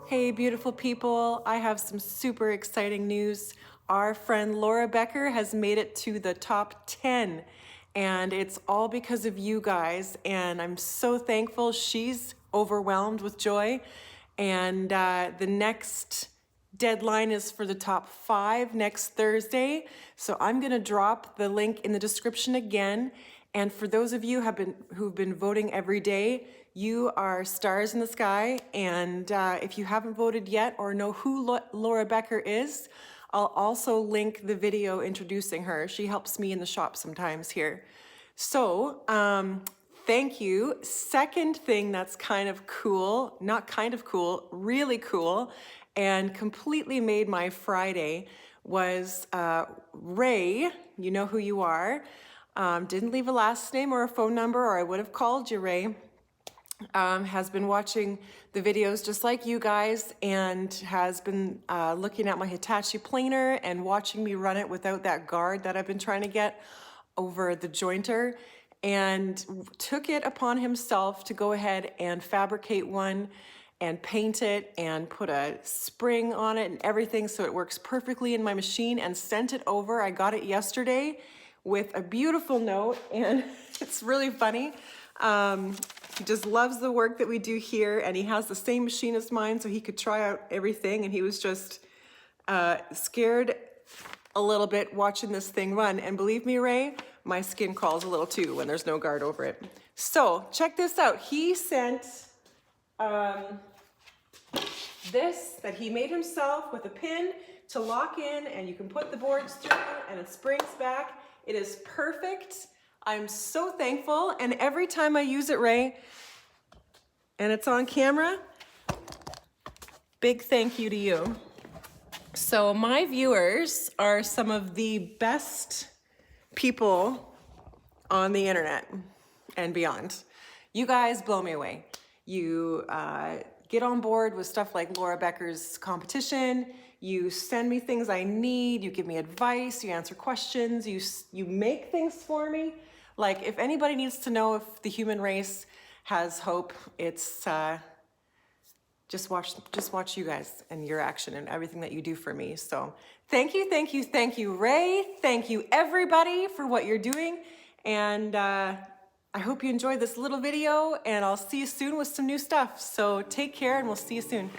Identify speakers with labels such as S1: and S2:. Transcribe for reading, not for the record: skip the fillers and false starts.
S1: Hey, beautiful people. I have some super exciting news. Our friend Laura Becker has made it to the top 10, and it's all because of you guys. And I'm so thankful. She's overwhelmed with joy. And the next deadline is for the top 5 next Thursday. So I'm going to drop the link in the description again. And for those of you who've been voting every day, you are stars in the sky. And if you haven't voted yet or know who Laura Becker is, I'll also link the video introducing her. She helps me in the shop sometimes here. So thank you. Second thing that's kind of cool, not kind of cool, really cool, and completely made my Friday was Ray, you know who you are, didn't leave a last name or a phone number or I would have called you, Ray, has been watching the videos just like you guys and has been looking at my Hitachi planer and watching me run it without that guard that I've been trying to get over the jointer, and took it upon himself to go ahead and fabricate one and paint it and put a spring on it and everything so it works perfectly in my machine, and sent it over. I got it yesterday with a beautiful note, and It's really funny. He just loves the work that we do here, and he has the same machine as mine, so he could try out everything, and he was just scared a little bit watching this thing run. And believe me, Ray, my skin crawls a little too when there's no guard over it. So check this out. He sent this that he made himself with a pin to lock in, and you can put the boards through and it springs back. It is perfect. I'm so thankful, and every time I use it, Ray, and it's on camera, big thank you to you. So my viewers are some of the best people on the internet and beyond. You guys blow me away. You get on board with stuff like Laura Becker's competition. You send me things I need. You give me advice. You answer questions. You make things for me. Like, if anybody needs to know if the human race has hope, it's just watch you guys and your action and everything that you do for me. So thank you, thank you, thank you, Ray. Thank you, everybody, for what you're doing. And I hope you enjoyed this little video, and I'll see you soon with some new stuff. So take care, and we'll see you soon.